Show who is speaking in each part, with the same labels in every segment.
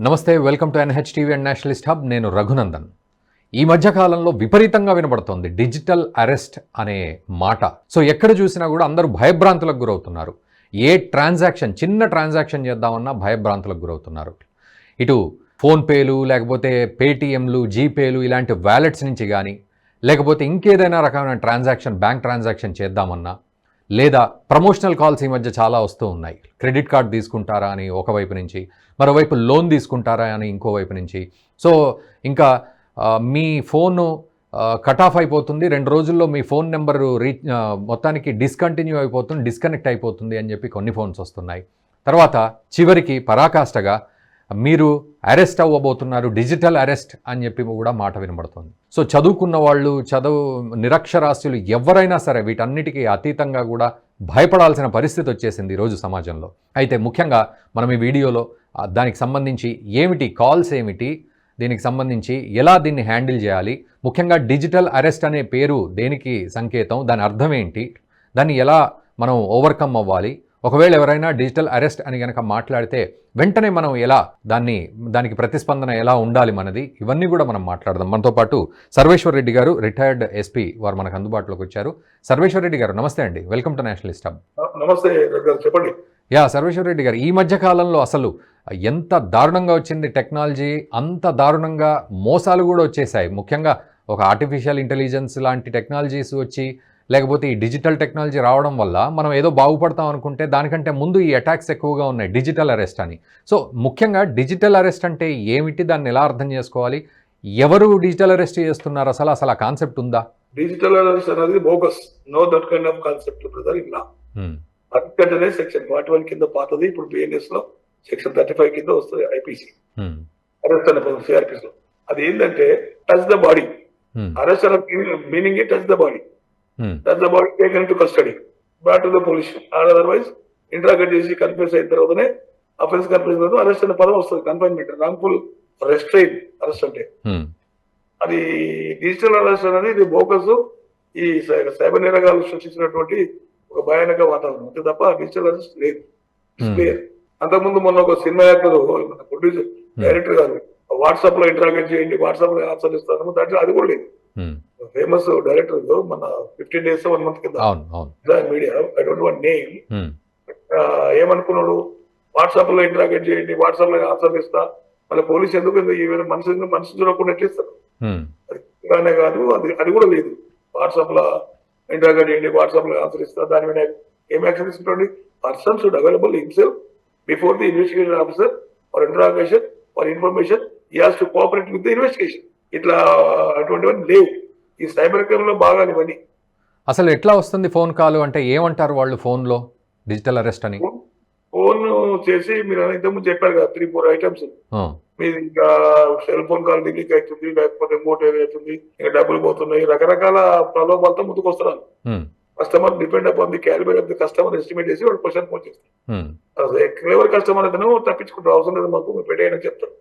Speaker 1: నమస్తే, welcome to NH TV and Nationalist hub. నేను రఘునందన్. ఈ మధ్యకాలంలో విపరీతంగా వినబడుతోంది డిజిటల్ అరెస్ట్ అనే మాట. సో ఎక్కడ చూసినా కూడా అందరూ భయభ్రాంతులకు గురవుతున్నారు. ఏ ట్రాన్సాక్షన్, చిన్న ట్రాన్సాక్షన్ చేద్దామన్నా భయభ్రాంతులకు గురవుతున్నారు. ఇటు ఫోన్పేలు, లేకపోతే పేటీఎంలు, జీపేలు ఇలాంటి వ్యాలెట్స్ నుంచి కానీ, లేకపోతే ఇంకేదైనా రకమైన ట్రాన్సాక్షన్, బ్యాంక్ ట్రాన్సాక్షన్ చేద్దామన్నా, లేదా ప్రమోషనల్ కాల్స్ ఈ మధ్య చాలా వస్తూ ఉన్నాయి. క్రెడిట్ కార్డ్ తీసుకుంటారా అని ఒకవైపు నుంచి, మరోవైపు లోన్ తీసుకుంటారా అని ఇంకోవైపు నుంచి. సో ఇంకా మీ ఫోను కట్ ఆఫ్ అయిపోతుంది, 2 రోజుల్లో మీ ఫోన్ నెంబరు మొత్తానికి డిస్కంటిన్యూ అయిపోతుంది, డిస్కనెక్ట్ అయిపోతుంది అని చెప్పి కొన్ని ఫోన్స్ వస్తున్నాయి. తర్వాత చివరికి పరాకాష్ఠగా మీరు అరెస్ట్ అవ్వబోతున్నారు, డిజిటల్ అరెస్ట్ అని చెప్పి కూడా మాట వినబడుతుంది. సో చదువుకున్న వాళ్ళు, నిరక్షరాస్యులు ఎవరైనా సరే వీటన్నిటికీ అతీతంగా కూడా భయపడాల్సిన పరిస్థితి వచ్చేసింది ఈరోజు సమాజంలో. అయితే ముఖ్యంగా మనం ఈ వీడియోలో దానికి సంబంధించి ఏమిటి కాల్స్, ఏమిటి దీనికి సంబంధించి ఎలా దీన్ని హ్యాండిల్ చేయాలి, ముఖ్యంగా డిజిటల్ అరెస్ట్ అనే పేరు దేనికి సంకేతం, దాని అర్థం ఏంటి, దాన్ని ఎలా మనం ఓవర్కమ్ అవ్వాలి, ఒకవేళ ఎవరైనా డిజిటల్ అరెస్ట్ అని కనుక మాట్లాడితే వెంటనే మనం ఎలా దానికి ప్రతిస్పందన ఎలా ఉండాలి మనది, ఇవన్నీ కూడా మనం మాట్లాడదాం. మనతో పాటు సర్వేశ్వర్ రెడ్డి గారు, రిటైర్డ్ ఎస్పీ, వారు మనకు అందుబాటులోకి వచ్చారు. సర్వేశ్వర్ రెడ్డి గారు నమస్తే అండి, వెల్కమ్ టు నేషనలిస్ట్ హబ్.
Speaker 2: నమస్తే, చెప్పండి.
Speaker 1: సర్వేశ్వర్ రెడ్డి గారు, ఈ మధ్య కాలంలో అసలు ఎంత దారుణంగా వచ్చింది టెక్నాలజీ, అంత దారుణంగా మోసాలు కూడా వచ్చేసాయి. ముఖ్యంగా ఒక ఆర్టిఫిషియల్ ఇంటెలిజెన్స్ లాంటి టెక్నాలజీస్ వచ్చి, లేకపోతే ఈ డిజిటల్ టెక్నాలజీ రావడం వల్ల మనం ఏదో బాగుపడతాం అనుకుంటే దానికంటే ముందు ఈ అటాక్స్ ఎక్కువగా ఉన్నాయి, డిజిటల్ అరెస్ట్ అని. సో ముఖ్యంగా డిజిటల్ అరెస్ట్ అంటే ఏమిటి, దాన్ని ఎలా అర్థం చేసుకోవాలి, ఎవరు డిజిటల్ అరెస్ట్ చేస్తున్నారు, అసలు ఆ కాన్సెప్ట్ ఉందా?
Speaker 2: డిజిటల్ అరెస్ట్ అనేది bogus, know that kind of concept brother. ఇలా అందుకంటేనే సెక్షన్ 41 కింద పాతది, ఇప్పుడు బిఎన్ఎస్ లో సెక్షన్ 35 కింద వస్తుంది ఐపీసీ అరెస్ట్ అనే పదం సిఆర్పిస్ లో. అది ఏంటంటే టచ్ ద బాడీ. అరెస్ట్ అనే meaning touch the body. Touch the body, taken to custody, brought to the police, or otherwise interrogate చేసి కన్ఫ్యూస్ అయిన తర్వాతనే అఫెన్స్ కన్ఫ్యూస్ తర్వాత అరెస్ట్ అనే పదం వస్తుంది. కన్ఫైన్మెంట్, రాంగ్ఫుల్ రెస్ట్రైన్ అరెస్ట్ అంటే. అది డిజిటల్ అరెస్ట్ అనేది ఇది బోకస్, ఈ సైబర్ నేరగాలు సృష్టించినటువంటి ఒక భయానక వాతావరణం అంతే తప్ప డిజిటల్ అరెస్ట్ లేదు. క్లియర్. అంతకుముందు మొన్న ఒక సినిమా యాక్టర్, ప్రొడ్యూసర్, డైరెక్టర్ గారు వాట్సాప్ లో ఇంటరాగేట్ చేయండి, వాట్సాప్ లో ఆన్సర్ ఇస్తాను, దాంట్లో అది కూడా లేదు. ఫేమస్ డైరెక్టర్ మన 15 days 1 month కింద media, I don't want name, ఏమనుకున్నాడు, వాట్సాప్ లో ఇంటరాగేట్ చేయండి, వాట్సాప్ లో ఆన్సర్ ఇస్తా, మళ్ళీ పోలీసు ఎందుకు మనిషి చూడకుండా ఎట్లిస్తారు? అది కాదు, అది కూడా లేదు. వాట్సాప్ లో ఇంటరాగేట్ చేయండి, వాట్సాప్ లో ఆన్సర్ ఇస్తా, దాని మీద ఏం యాక్షన్ తీసుకుంటండి? Person should available himself before the investigation officer for interrogation for information, he has to cooperate with the investigation. ఇట్లా అటువంటివన్నీ లేవు ఈ సైబర్ క్రైమ్ లో. బాగా ఇవన్నీ
Speaker 1: అసలు ఎట్లా వస్తుంది ఫోన్ కాల్ అంటే, ఏమంటారు వాళ్ళు ఫోన్లో డిజిటల్ అరెస్ట్ అని?
Speaker 2: ఫోన్ చేసి మీరు ఇంతకుముందు చెప్పారు కదా 3-4 ఐటమ్స్, మీది ఇంకా సెల్ ఫోన్ కాల్ డిలీట్ అవుతుంది, లేకపోతే ఇంకోటి అవుతుంది, ఇంకా డబ్బులు పోతున్నాయి, రకరకాల ప్రలోభాలతో ముందుకు వస్తున్నారు. Customer depend upon the calibre of the customer estimate చేసి వాడు క్వశ్చన్ ఫోన్ చేస్తారు. క్లేవర్ కస్టమర్ అయితే తప్పించుకుంటారు, అవసరం లేదు మాకు, మీరు పెట్టేయని చెప్తారు.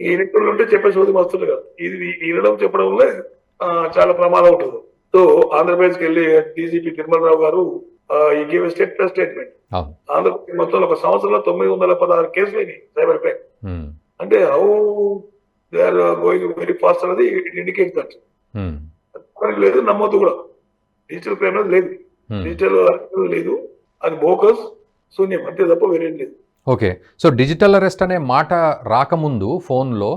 Speaker 2: ఈ నిపుణులు ఉంటే చెప్పే చోది వస్తుంది కదా, ఇది వినడం చెప్పడం వల్లే చాలా ప్రమాదం ఉంటుంది. సో ఆంధ్రప్రదేశ్కి వెళ్ళి డీజీపీ తిరుమలరావు గారు ఈ గివ్ స్టేట్మెంట్. ఆంధ్రప్రదేశ్ మొత్తంలో ఒక సంవత్సరంలో 916 కేసులు అయినాయి సైబర్ క్రైమ్. అంటే how they are going very fast అనేది ఇట్ ఇండికేట్ దట్. లేదు, నమ్మొద్దు కూడా, డిజిటల్ క్రైమ్ అనేది లేదు, డిజిటల్ లేదు, అది బోకస్, శూన్యం అంతే తప్ప వేరేం లేదు.
Speaker 1: ఓకే, సో డిజిటల్ అరెస్ట్ అనే మాట రాకముందు ఫోన్లో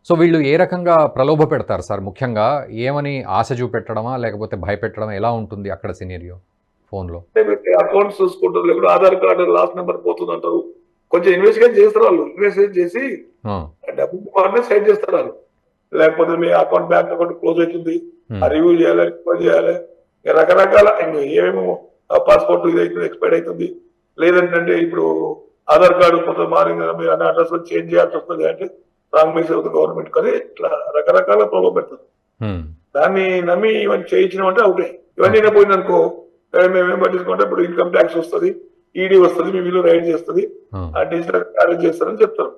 Speaker 1: సో వీళ్ళు ఏ రకంగా ప్రలోభ పెడతారు సార్? ముఖ్యంగా ఏమని ఆశ చూపెట్టడమా, లేకపోతే భయపెట్టడమా, ఎలా ఉంటుంది అక్కడ సినారియో ఫోన్లో?
Speaker 2: అకౌంట్స్ చూసుకుంటారు, లేకపోతే ఆధార్ కార్డు లాస్ట్ నెంబర్ పోతుంది అంటారు, కొంచెం ఇన్వెస్టిగేట్ చేస్తారు వాళ్ళు, ఇన్వెస్టిగేట్ చేసి డబ్బు సైడ్ చేస్తారు వాళ్ళు. లేకపోతే మీ అకౌంట్, బ్యాంక్ అకౌంట్ క్లోజ్ అవుతుంది, రివ్యూ చేయాలి, రికవర్ చేయాలి, రకరకాల ఏమేమో పాస్పోర్ట్ ఇది అవుతుంది, ఎక్స్పైర్ అవుతుంది, లేదంటే ఇప్పుడు ఆధార్ కార్డు కొంత మారింది, మీరు అన్ని అడ్రస్ లో చేంజ్ చేయాల్సి వస్తుంది అంటే రాంగ్ మెసేజ్ అవుతుంది గవర్నమెంట్, కానీ ఇట్లా రకరకాల ప్రభావం పెడుతుంది. దాన్ని నమ్మి ఇవన్నీ చేయించినామంటే అవుతాయి. ఇవన్నీ పోయింది అనుకో, మేమేం పట్టించుకుంటే ఇప్పుడు ఇన్కమ్ ట్యాక్స్ వస్తుంది, ఈడీ వస్తుంది, మీ వీళ్ళు రైడ్ చేస్తుంది, డిజిటల్ అరెస్ట్ చేస్తారని చెప్తారు.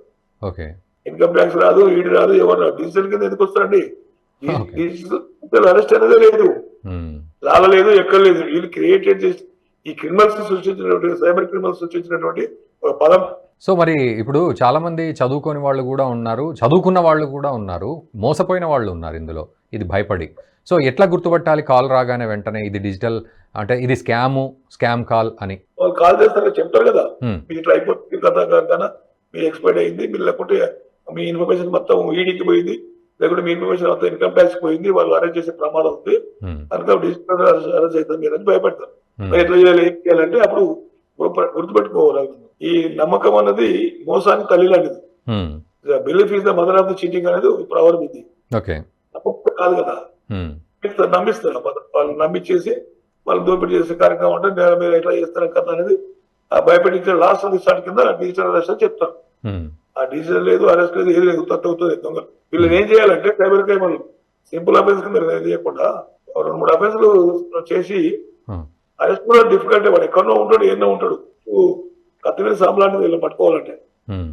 Speaker 2: ఇన్కమ్ ట్యాక్స్ రాదు, ఈడీ రాదు, ఎవరు రాదు, డిజిటల్ కింద ఎందుకు వస్తారండి? డిజిటల్ అరెస్ట్ అనేది లేదు, లాగలేదు, ఎక్కర్లేదు. వీళ్ళు క్రియేటెడ్ చేసి ఈ క్రిమినల్స్ సృష్టించినటువంటి, సైబర్ క్రిమినల్స్ సృష్టించినటువంటి ఒక పదం
Speaker 1: సో మరి ఇప్పుడు చాలామంది చదువుకోని వాళ్ళు కూడా ఉన్నారు, చదువుకున్న వాళ్ళు కూడా ఉన్నారు, మోసపోయిన వాళ్ళు ఉన్నారు ఇందులో, ఇది భయపడి. సో ఎట్లా గుర్తుపట్టాలి కాల్ రాగానే వెంటనే ఇది డిజిటల్ అంటే ఇది స్కామ్ కాల్ అని?
Speaker 2: వాళ్ళు కాల్ చేస్తారు, చెప్తారు కదా,
Speaker 1: హ్మ్.
Speaker 2: మీ ఇట్లా అయిపోతుంది కదా కదా, మీ ఎక్స్పైర్డ్ అయింది, మీరు లేకుంటే మీ ఇన్ఫర్మేషన్ మొత్తం ఈడీకి పోయింది, లేకుంటే మీ ఇన్ఫర్మేషన్ మొత్తం ఇన్కమ్ ట్యాక్స్ పోయింది, వాళ్ళు అరెస్ట్ చేసే ప్రమాదం ఉంది,
Speaker 1: హ్మ్.
Speaker 2: కనుక డిజిటల్ అరెస్ట్ అవుతుంది మీరు అని భయపడతారు.
Speaker 1: హ్మ్.
Speaker 2: మరి ఎట్లా చేయాలి, ఏం చేయాలంటే అప్పుడు గుర్తుపెట్టుకోవాలి, ఈ నమ్మకం అన్నది మోసానికి తల్లి లాంటిది.
Speaker 1: హ్మ్.
Speaker 2: Belief is the mother of the cheating అనేది ప్రవరం ఇది.
Speaker 1: ఓకే.
Speaker 2: నమ్మకం కాదు కదా,
Speaker 1: హ్మ్.
Speaker 2: నమ్మిస్తారు వాళ్ళు, నమ్మించేసి వాళ్ళు దోపిడీ చేసే కార్యక్రమం అంటే నేను మీరు ఎట్లా చేస్తారు కదా అనేది ఆ భయపెట్టించే లాస్ట్ రిసార్ట్ కింద డిజిటల్ అరెస్ట్ అని చెప్తారు.
Speaker 1: హ్మ్.
Speaker 2: ఆ డిజిటల్ లేదు, అరెస్ట్ లేదు, ఏది లేదు, తప్పు అవుతుంది దొంగ. వీళ్ళని ఏం చేయాలంటే సైబర్ క్రైమ్ వాళ్ళు సింపుల్ అఫెన్స్ కింద చేయకుండా 2-3 అఫెన్స్లు చేసి
Speaker 1: హ్మ్.
Speaker 2: అరెస్ట్ కూడా డిఫికల్ట్. వాడు ఎక్కడో ఉంటాడు, ఏదో ఉంటాడు, కత్తిమీద సాంబ్లాంటి వీళ్ళు పట్టుకోవాలంటే.
Speaker 1: హ్మ్.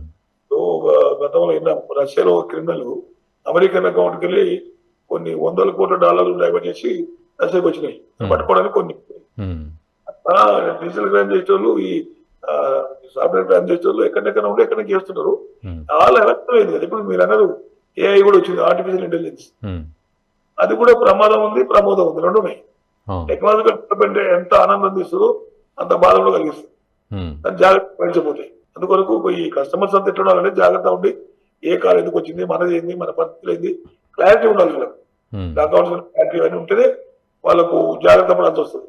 Speaker 2: గతంలో విన్నాం, రష్యాలో క్రిమినల్ అమెరికన్ అకౌంట్కి వెళ్ళి కొన్ని $100 కోట్ల డైవర్ట్ చేసి రష్యాకి వచ్చినాయి, పట్టుకోవడానికి కొన్ని.
Speaker 1: హ్మ్.
Speaker 2: డిజిటల్ క్రైమ్ చేసేవాళ్ళు, ఈ సాఫ్ట్వేర్ క్రైమ్ చేసేవాళ్ళు ఎక్కడెక్కడ ఉంటే ఎక్కడ చేస్తున్నారు.
Speaker 1: హ్మ్.
Speaker 2: చాలా ఎఫెక్ట్ అయింది కదా. ఇప్పుడు మీరు అన్నారు ఏఐ కూడా వచ్చింది, ఆర్టిఫిషియల్ ఇంటెలిజెన్స్,
Speaker 1: హ్మ్.
Speaker 2: అది కూడా ప్రమాదం ఉంది, ప్రమోదం ఉంది, రెండు ఉన్నాయి.
Speaker 1: అవును.
Speaker 2: టెక్నాలజికల్ డెవలప్మెంట్ ఎంత ఆనందం తీస్తుందో అంత బాధ కూడా కలిగిస్తుంది.
Speaker 1: హ్మ్.
Speaker 2: దాన్ని జాగ్రత్త వహించబోతాయి. అందుకొరకు ఈ కస్టమర్స్ అంతా ఎట్లా ఉండాలంటే జాగ్రత్త ఉండి, ఏ కాల్ ఎందుకు వచ్చింది, మనది ఏంది, మన పరిస్థితులు ఏంది, క్లారిటీ ఉండాలి వీళ్ళకి.
Speaker 1: హ్మ్.
Speaker 2: అకౌంట్స్ క్లారిటీ అని ఉంటేనే వాళ్ళకు జాగ్రత్త పడాల్సి వస్తుంది.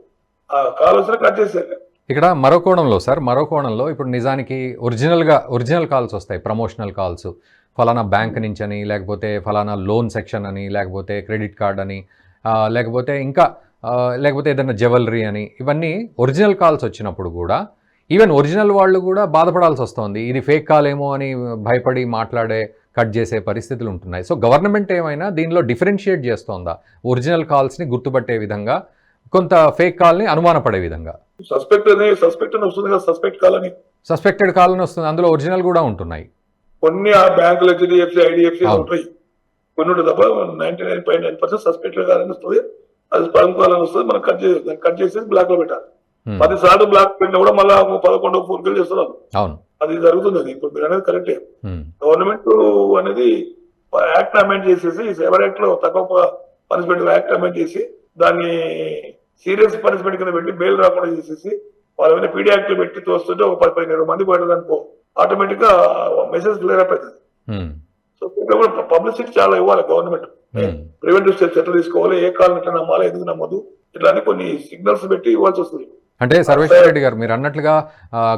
Speaker 2: ఆ కాల్ వచ్చినా కట్ చేసేయాలి.
Speaker 1: ఇక్కడ మరో కోణంలో ఇప్పుడు నిజానికి ఒరిజినల్ కాల్స్ వస్తాయి, ప్రమోషనల్ కాల్స్. ఫలానా బ్యాంక్ నుంచి అని, లేకపోతే ఫలానా లోన్ సెక్షన్ అని, లేకపోతే క్రెడిట్ కార్డ్ అని, లేకపోతే ఇంకా లేకపోతే ఏదైనా జ్యువెలరీ అని, ఇవన్నీ ఒరిజినల్ కాల్స్ వచ్చినప్పుడు కూడా ఈవెన్ ఒరిజినల్ వాళ్ళు కూడా బాధపడాల్సి వస్తుంది. ఇది ఫేక్ కాల్ ఏమో అని భయపడి కట్ చేసే పరిస్థితులు ఉంటున్నాయి. సో గవర్నమెంట్ ఏమైనా దీనిలో డిఫరెన్షియేట్ చేస్తోందా? ఒరిజినల్ కాల్స్ని గుర్తుపట్టే విధంగా, కొంత ఫేక్ కాల్ని అనుమానపడే విధంగా.
Speaker 2: సస్పెక్ట్ అని వస్తుంది కదా, సస్పెక్ట్ కాల్ అని,
Speaker 1: సస్పెక్టెడ్ కాల్ అని వస్తుంది, అందులో ఒరిజినల్ కూడా ఉంటున్నాయి
Speaker 2: కొన్ని. ఆ బ్యాంకులు హెచ్డిఎఫ్సి, ఐడిఎఫ్సి
Speaker 1: అవును.
Speaker 2: ఉంటాయి, కొన్ని ఉంటుంది తప్ప 99.9% సస్పెక్టెడ్ కాల్ అని వస్తుంది. అది స్పమ్ కాల్ అని వస్తుంది. మనం కట్ చేసి బ్లాక్ లో పెట్టాలి.
Speaker 1: హ్మ్.
Speaker 2: 10 సార్లు బ్లాక్ పెట్టినా కూడా మళ్ళీ 11వ ఫోన్ కాల్ చేస్తున్నారు.
Speaker 1: అవును.
Speaker 2: అది జరుగుతుంది. అది ఇప్పుడు మీరు అనేది కరెక్టే.
Speaker 1: హ్మ్.
Speaker 2: గవర్నమెంట్ అనేది యాక్ట్ అమెండ్ చేసేసి, సైబర్ యాక్ట్ లో తక్కువ పనిష్మెంట్ యాక్ట్ అమెండ్ చేసి దాన్ని సీరియస్ పనిష్మెంట్ కింద పెట్టి బెయిల్ రాకుండా చేసేసి వాళ్ళ మీద పీడీ యాక్ట్ లో పెట్టి తోస్తుంటే ఒక 10-15 మంది పడడానికి ఆటోమేటిక్ గా మెసేజ్ క్లియర్ అయిపోతుంది.
Speaker 1: హ్మ్.
Speaker 2: సో పబ్లిసిటీ చాలా ఇవ్వాలి గవర్నమెంట్.
Speaker 1: హ్మ్.
Speaker 2: ప్రివెంటివ్ స్టెప్స్ ఎట్లా తీసుకోవాలి, ఏ కాలం ఎట్లా నమ్మాలి, ఎందుకు నమ్మదు, ఇట్లా అని కొన్ని సిగ్నల్స్ పెట్టి ఇవ్వాల్సి వస్తుంది.
Speaker 1: అంటే సర్వేశ్వర రెడ్డి గారు మీరు అన్నట్లుగా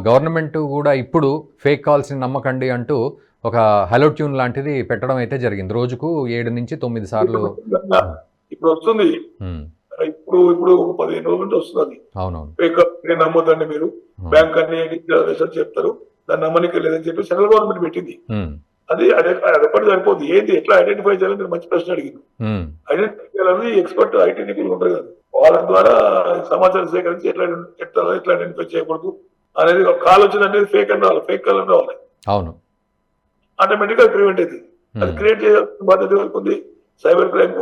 Speaker 1: గవర్నమెంట్ కూడా ఇప్పుడు ఫేక్ కాల్స్ని నమ్మకండి అంటూ ఒక హలో ట్యూన్ లాంటిది పెట్టడం అయితే జరిగింది. రోజుకు 7 నుంచి 9 సార్లు.
Speaker 2: ఇప్పుడు వస్తుంది,
Speaker 1: హ్మ్.
Speaker 2: ఇప్పుడు 15 రోజుల నుంచి వస్తుంది.
Speaker 1: అవునవును.
Speaker 2: ఫేక్ నమ్మొద్దండి మీరు, బ్యాంక్ అన్ని చెప్తారు, దాన్ని నమ్మనికి లేదని చెప్పి సెంట్రల్ గవర్నమెంట్ పెట్టింది.
Speaker 1: హ్మ్.
Speaker 2: అది ఎప్పటి సరిపోతుంది. ఏంది ఎట్లా ఐడెంటిఫై చేయాలని మీరు మంచి ప్రశ్న అడిగింది.
Speaker 1: హ్మ్.
Speaker 2: ఐడెంటిఫై చేయాలని ఎక్స్పర్ట్ ఐటీ నిపుణులు ఉంటారు కదా, వాళ్ళ ద్వారా సమాచారం సేకరించి ఎట్లా చెప్తారో, ఎట్లా ఐడెంటిఫై చేయకూడదు అనేది. ఒక కాల్ వచ్చిందంటే ఫేక్ అని రావాలి, ఫేక్ కాల్ అని రావాలి,
Speaker 1: అవును.
Speaker 2: ఆటోమేటిక్ గా ప్రివెంట్ అవుతుంది. అది క్రియేట్ చేయాల్సిన బాధ్యత వరకు ఉంది. సైబర్ క్రైమ్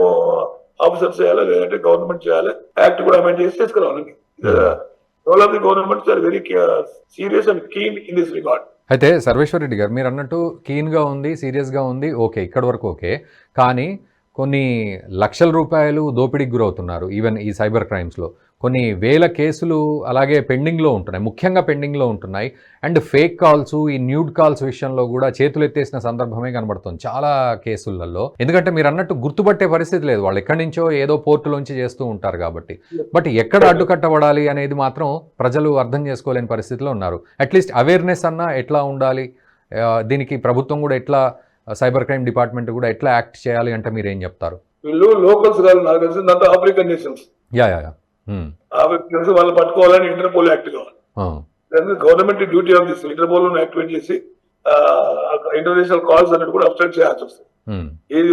Speaker 2: ఆఫీసర్స్ చేయాలి, లేదంటే గవర్నమెంట్ చేయాలి. యాక్ట్ కూడా అమెండ్ చేసి చేసుకురావాలండి. Role of the government are very serious and keen in this regard.
Speaker 1: అయితే సర్వేశ్వర రెడ్డి గారు మీరు అన్నట్టు కీన్గా ఉంది, సీరియస్గా ఉంది, ఓకే, ఇక్కడి వరకు ఓకే. కానీ కొన్ని లక్షల రూపాయలు దోపిడీకి గురవుతున్నారు ఈవెన్ ఈ సైబర్ క్రైమ్స్లో. కొన్ని వేల కేసులు అలాగే పెండింగ్లో ఉంటున్నాయి, ముఖ్యంగా పెండింగ్లో ఉంటున్నాయి. అండ్ ఫేక్ కాల్స్, ఈ న్యూడ్ కాల్స్ విషయంలో కూడా చేతులు ఎత్తేసిన సందర్భమే కనబడుతుంది చాలా కేసులలో. ఎందుకంటే మీరు అన్నట్టు గుర్తుపట్టే పరిస్థితి లేదు, వాళ్ళు ఎక్కడి నుంచో ఏదో పోర్టులోంచి చేస్తూ ఉంటారు కాబట్టి. బట్ ఎక్కడ అడ్డుకట్టబడాలి అనేది మాత్రం ప్రజలు అర్థం చేసుకోలేని పరిస్థితిలో ఉన్నారు. అట్లీస్ట్ అవేర్నెస్ అన్నా ఎట్లా ఉండాలి, దీనికి ప్రభుత్వం కూడా ఎట్లా, సైబర్ క్రైమ్ డిపార్ట్మెంట్ కూడా ఎట్లా యాక్ట్ చేయాలి అంటే మీరు ఏం చెప్తారు?
Speaker 2: వీళ్ళు లోకల్స్ కాదు, నాకు తెలిసింది అంతా ఆఫ్రికన్ నేషన్స్.
Speaker 1: యా.
Speaker 2: ఆఫ్రికన్స్ వాళ్ళు పట్టుకోవాలని ఇంటర్పోల్ యాక్ట్ కావాలి. Government duty of this interpole activate చేసి ఇంటర్నేషనల్ కాల్స్ అనేది కూడా అబ్స్ట్రాక్ట్ చేయాల్సి వస్తుంది. ఏది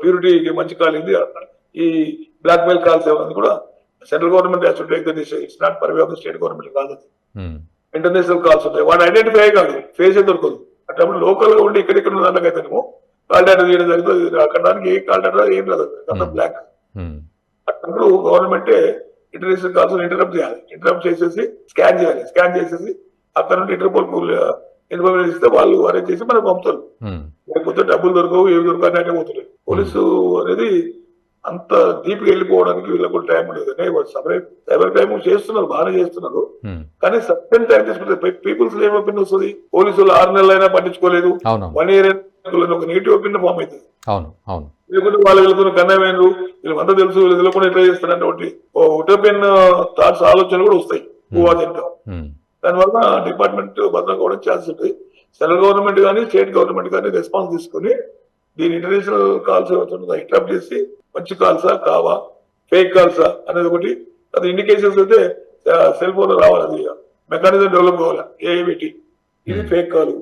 Speaker 2: ప్యూరిటీ మంచి కాల్ ఇది, ఈ బ్లాక్ మెయిల్ కాల్స్ ఏమన్నా కూడా central government has to take the decision. It's not purview of the state government కాదు. ఇంటర్నేషనల్ కాల్స్ ఉంటాయి, వాడు ఐడెంటిఫై కాదు, ఫేస్ దొరకదు. అప్పుడు లోకల్ గా ఉండి ఇక్కడిక్కడ ఉన్న దానికైతేనేమో కాల్ డేటా తీయడం జరుగుతుంది. అక్కడ దానికి ఏ కాల్ డేటా ఏం రాదు, అంత బ్లాక్. అప్పుడు గవర్నమెంటే ఇంటర్నేషనల్ కాల్స్ ఇంటరప్ట్ చేయాలి, ఇంటరప్ట్ చేసేసి స్కాన్ చేయాలి, స్కాన్ చేసేసి అక్కడ నుండి ఇంటర్పోల్ ఇన్ఫర్మేషన్ ఇస్తే వాళ్ళు అరేంజ్ చేసి మనకు పంపుతారు.
Speaker 1: ఉమ్,
Speaker 2: లేకపోతే డబ్బులు దొరకవు, ఏమి దొరకవు అంటే పోతున్నాయి. పోలీసు అనేది అంత డీప్ గా వెళ్ళిపోవడానికి వీళ్ళకు కూడా టైం ఉండదు. సైబర్ క్రైమ్ చేస్తున్నారు, బాగానే చేస్తున్నారు.
Speaker 1: ఉమ్,
Speaker 2: కానీ సస్పెండ్ టైం తీసుకుంటే పీపుల్స్ ఏం ఒపీనియన్ వస్తుంది? పోలీసులు 6 నెలలైనా పట్టించుకోలేదు,
Speaker 1: అవునవును
Speaker 2: 1 year ఒక నెగిటివ్ ఒపీనియన్ ఫామ్ అవుతుంది.
Speaker 1: అవును అవును
Speaker 2: లేకుంటే వాళ్ళు వెళ్తున్న కన్నవేంద్రు వీళ్ళంతా తెలుసు, వీళ్ళు తెలియకుండా ఎట్లా చేస్తారన్నటువంటి ఉటోపియన్ థాట్స్, ఆలోచనలు కూడా వస్తాయి ఊహాజంతో.
Speaker 1: ఉమ్,
Speaker 2: దానివల్ల డిపార్ట్మెంట్ భద్రంగా కూడా ఛాన్స్ ఉంటుంది. సెంట్రల్ గవర్నమెంట్ కానీ స్టేట్ గవర్నమెంట్ కానీ రెస్పాన్స్ తీసుకుని దీని ఇంటర్నేషనల్ కాల్స్ ఏమవుతుందో ఇంటరప్ట్ చేసి మంచి కాల్సా కావా, ఫేక్ కాల్సా అనేది ఒకటి. అది ఇండికేషన్స్ అయితే సెల్ ఫోన్ లో రావాలి, అది మెకానిజం డెవలప్ కావాలి. ఏఐబిటి ఇది ఫేక్ కాల్,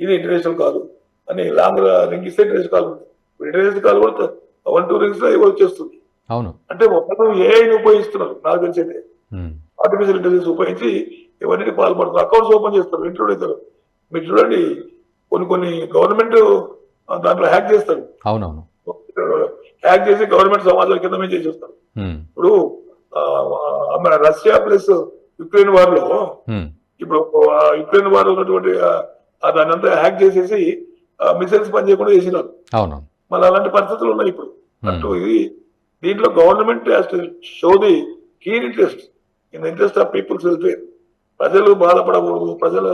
Speaker 2: ఇది ఇంటర్నేషనల్ కాల్ అని లాంగ్ రింగ్ ఇస్తే ఇంటర్నేషనల్ కాల్ ఉంటుంది. ఇంటర్నేషనల్ కాల్ కూడా 1-2 rings లో వచ్చేస్తుంది.
Speaker 1: అవును
Speaker 2: అంటే మొత్తం ఏఐని ఉపయోగిస్తున్నారు నాకు తెలిసేది.
Speaker 1: ఉమ్,
Speaker 2: ఆర్టిఫిషియల్ ఇంటెలిజెన్స్ ఉపయోగించి ఇవన్నీ పాల్పడుతున్నారు, అకౌంట్స్ ఓపెన్ చేస్తారు, ఇంక్లూడ్ అవుతారు. మీరు చూడండి కొన్ని గవర్నమెంట్ దాంట్లో హ్యాక్ చేస్తారు.
Speaker 1: అవునవును
Speaker 2: హ్యాక్ చేసి గవర్నమెంట్ సమాజాల కింద మీద చేసేస్తారు.
Speaker 1: ఉమ్,
Speaker 2: ఇప్పుడు మన రష్యా ప్లస్ యుక్రెయిన్ వార్ లో
Speaker 1: ఉమ్,
Speaker 2: ఇప్పుడు యుక్రెయిన్ వార్ ఉన్నటువంటి దాన్ని అంతా హ్యాక్ చేసేసి మిసైల్స్ పనిచేయకుండా చేసినారు.
Speaker 1: అవునవును
Speaker 2: మళ్ళీ అలాంటి పరిస్థితులు ఉన్నాయి ఇప్పుడు.
Speaker 1: Hmm.
Speaker 2: అటు ఇది దీంట్లో government show the keen interest in interest of people's welfare. ప్రజలు బాధపడకూడదు, ప్రజల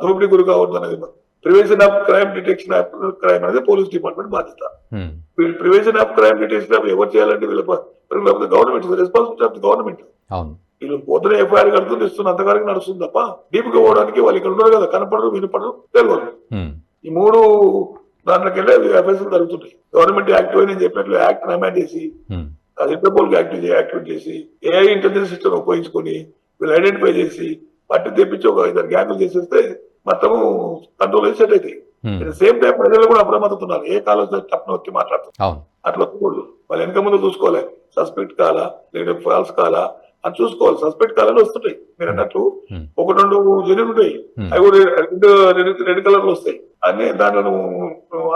Speaker 2: దోపిడీ గురి కావద్దు అనేది prevention of crime, detection of crime అనేది పోలీస్ డిపార్ట్మెంట్ బాధ్యత.
Speaker 1: ఉమ్,
Speaker 2: వీళ్ళు prevention of crime, detection of ఎవరు చేయాలంటే government responsibility of the government.
Speaker 1: అవును
Speaker 2: వీళ్ళు పొద్దున ఎఫ్ఐఆర్ కడుతుంది, ఇస్తున్న అంతకారికి నడుస్తుంది తప్ప డీప్ గా పోవడానికి వాళ్ళు ఇక్కడ ఉన్నారు కదా, కనపడరు, వినపడరు, తెలియదు.
Speaker 1: ఉమ్,
Speaker 2: ఈ 3 దాంట్లోకి వెళ్ళి ఎఫ్ఐఆర్లు జరుగుతుంటాయి. గవర్నమెంట్ యాక్టివ్ అని చెప్పినట్లు యాక్ట్ అమెండ్ చేసి,
Speaker 1: ఉమ్,
Speaker 2: అది ఇంటర్పోల్ యాక్టివేట్ చేసి, ఏఐ ఇంటెలిజెన్స్ సిస్టమ్ ఉపయోగించుకొని వీళ్ళు ఐడెంటిఫై చేసి పట్టి తెప్పించి ఒక 2 గ్యాంగులు చేసేస్తే మొత్తము కంట్రోల్ సెట్ అవుతాయి.
Speaker 1: ఉమ్,
Speaker 2: సేమ్ టైం ప్రజలు కూడా అప్రమత్తతున్నారు, ఏ కాలం తప్పని వచ్చి మాట్లాడుతున్నారు.
Speaker 1: అవును
Speaker 2: అట్లా వస్తుంది. వాళ్ళు వెనక ముందు చూసుకోవాలి, సస్పెక్ట్ కాలా లేదా ఫాల్స్ కాలా అని చూసుకోవాలి. సస్పెక్ట్ కాలని వస్తుంటాయి మీరు అన్నట్టు,
Speaker 1: ఉమ్,
Speaker 2: 1-2 జెన్యూన్ ఉంటాయి,
Speaker 1: Hmm.
Speaker 2: అవి కూడా రెడ్ కలర్ లో వస్తాయి. అన్ని దాంట్లో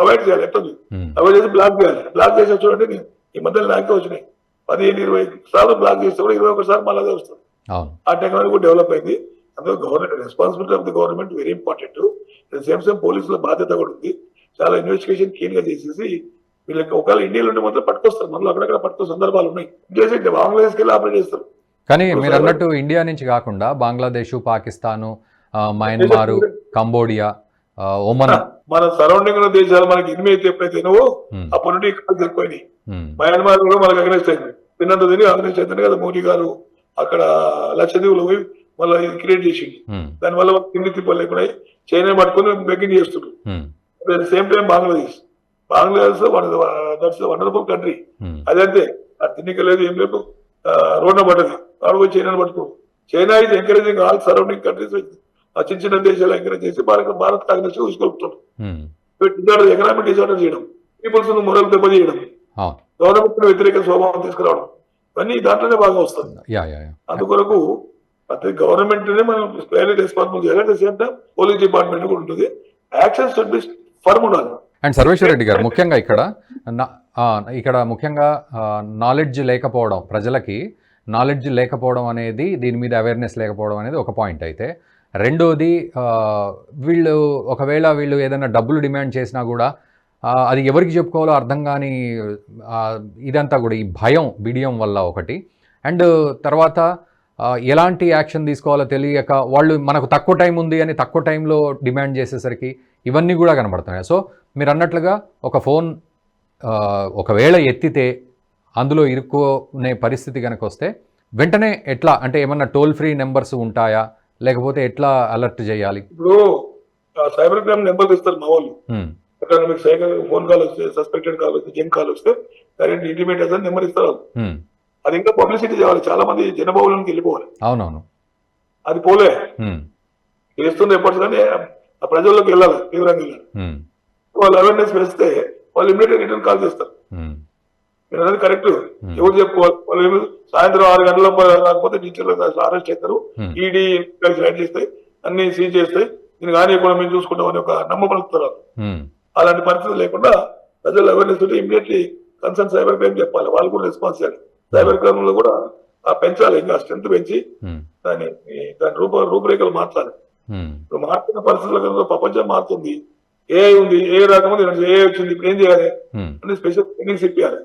Speaker 2: అవాయిడ్ చేయాలి. ఎట్లా
Speaker 1: ఉమ్,
Speaker 2: అవాయిడ్ చేసి బ్లాక్ చేయాలి. బ్లాక్ చేసి చూడండి ఈ మధ్యలో నాకే వచ్చినాయి 15-20 సార్లు బ్లాక్ చేస్తే కూడా 21 సార్లు మళ్ళీ వస్తుంది.
Speaker 1: అవును
Speaker 2: ఆ టెక్నాలజీ కూడా డెవలప్ అయింది. అందులో government responsibility of the government very important. Same పోలీసుల బాధ్యత కూడా ఉంది. చాలా ఇన్వెస్టిగేషన్ క్లీన్ గా చేసేసి వీళ్ళకి ఒకవేళ ఇండియాలో ఉంటే మాత్రం పట్టుకొస్తారు, మనలో అక్కడక్కడ పట్టుకునే సందర్భాలు ఉన్నాయి. చేసి బంగ్లాదేశ్కి వెళ్ళి ఆపరేట్ చేస్తారు.
Speaker 1: కానీ మీరు అన్నట్టు ఇండియా నుంచి కాకుండా బంగ్లాదేశ్, పాకిస్తాను, మయన్మారు, కంబోడియా, ఒమన్,
Speaker 2: మన సరౌండింగ్ ఉన్న దేశాలు మనకి ఇనిమి అయితే ఎప్పుడైతేనో
Speaker 1: ఉమ్,
Speaker 2: అప్పటి నుండి ఇక్కడ ఎక్కువైనాయి.
Speaker 1: ఉమ్,
Speaker 2: మయన్మార్ కూడా మనకు అగ్రెస్ట్ అయింది, తిన్నంత తిని అగ్రెస్ట్ అవుతుంది కదా. మోడీ గారు అక్కడ లక్షద్వీపులో పోయి మళ్ళీ ఇది క్రియేట్ చేసింది.
Speaker 1: ఉమ్,
Speaker 2: దానివల్ల తిండి తిప్పలు లేకుండా చైనా పట్టుకుని బెగ్గింగ్ చేస్తున్నారు.
Speaker 1: Um,
Speaker 2: same time Bangladesh that's wonderful country.
Speaker 1: Um,
Speaker 2: అదంతే, ఆ తిన్నిక లేదు, ఏం లేదు, రోడ్న పడ్డది, వాడు పోయి చైనాను పట్టుకోడు. చైనా ఇది ఎంకరేజింగ్ ఆల్ సరౌండింగ్ కంట్రీస్, ఆ చిన్న చిన్న దేశాలు ఎంకరేజ్ చేసి భారత్ కాంగ్రెస్ ఉసుకొలుపుతాడు.
Speaker 1: ఉమ్,
Speaker 2: ఎకనామిక్ డిజార్డర్ చేయడం, పీపుల్స్ మొరల్ దెబ్బ చేయడం,
Speaker 1: అవును
Speaker 2: గవర్నమెంట్ వ్యతిరేక స్వభావం తీసుకురావడం, ఇవన్నీ దాంట్లోనే బాగా వస్తుంది.
Speaker 1: యా యా యా
Speaker 2: అందుకొరకు ప్రతి గవర్నమెంట్ నే మనం స్క్వేర్లీ రెస్పాన్సిబుల్ చేయాలి. At the same time police department కూడా ఉంటుంది. యాక్షన్ షుడ్ బి ఫర్మ్ ఉండాలి.
Speaker 1: అండ్ సర్వేశ్వర్ రెడ్డి గారు ముఖ్యంగా ఇక్కడ ముఖ్యంగా నాలెడ్జ్ లేకపోవడం, ప్రజలకి నాలెడ్జ్ లేకపోవడం అనేది, దీని మీద అవేర్నెస్ లేకపోవడం అనేది ఒక పాయింట్ అయితే, రెండోది వీళ్ళు ఒకవేళ వీళ్ళు ఏదైనా డబ్బులు డిమాండ్ చేసినా కూడా అది ఎవరికి చెప్పుకోవాలో అర్థం కాని ఇదంతా కూడా ఈ భయం, బిడియం వల్ల ఒకటి. అండ్ తర్వాత ఎలాంటి యాక్షన్ తీసుకోవాలో తెలియక వాళ్ళు మనకు తక్కువ టైం ఉంది అని తక్కువ టైంలో డిమాండ్ చేసేసరికి ఇవన్నీ కూడా కనబడుతున్నాయి. సో మీరు అన్నట్లుగా ఒక ఫోన్ ఒకవేళ ఎత్తితే అందులో ఇరుక్కునే పరిస్థితి కనుక వస్తే వెంటనే ఎట్లా, అంటే ఏమన్నా టోల్ ఫ్రీ నెంబర్స్ ఉంటాయా, లేకపోతే ఎట్లా అలర్ట్ చేయాలి?
Speaker 2: ఇప్పుడు సైబర్ క్రైమ్ నెంబర్ ఇస్తారు మా వాళ్ళు. మీకు సైబర్ ఫోన్ కాల్ వస్తే, సస్పెక్టెడ్ కాల్ వస్తే, జంక్ కాల్ వస్తే కరెంట్ ఇంటిమేట్ అని నెంబర్ ఇస్తారు. అది ఇంకా పబ్లిసిటీ చేయాలి, చాలా మంది జనబహుళానికి వెళ్ళిపోవాలి.
Speaker 1: అవునవును,
Speaker 2: అది పోలే చేస్తుంది ఎప్పటి కానీ ఆ ప్రజల్లోకి వెళ్ళాలి, తీవ్రంగా వెళ్ళాలి. వాళ్ళు అవేర్నెస్ వేస్తే వాళ్ళు ఇమీడియట్ రిటర్న్ కాల్ చేస్తారు. మీరు అనేది కరెక్ట్. ఎవరు చెప్పుకోవాలి, వాళ్ళు సాయంత్రం 6 గంటల రాకపోతే టీచర్లు అరెస్ట్ చేస్తారు, ఈడీ రైడ్ చేస్తాయి, అన్ని సీజ్ చేస్తాయి, దీన్ని కానీ కూడా మేము చూసుకుంటాం అని ఒక నమ్మబలుగుతారు. అలాంటి పరిస్థితి లేకుండా ప్రజలు అవేర్నెస్ ఉంటే ఇమీడియట్లీ కన్సర్న్ సైబర్ క్రైమ్ చెప్పాలి, వాళ్ళు కూడా రెస్పాన్స్ చేయాలి. సైబర్ క్రైమ్ లో కూడా పెంచాలి, ఇంకా స్ట్రెంత్ పెంచి దాని రూపురేఖలు మార్చాలి. ఇప్పుడు మారుతున్న పరిస్థితుల్లో ప్రపంచం మారుతుంది, ఏ ఉంది, ఏ రకం ఉంది, ఏ వచ్చింది, ఇప్పుడు ఏం చేయాలి అని స్పెషల్ ట్రైనింగ్స్ ఇప్పించాలి.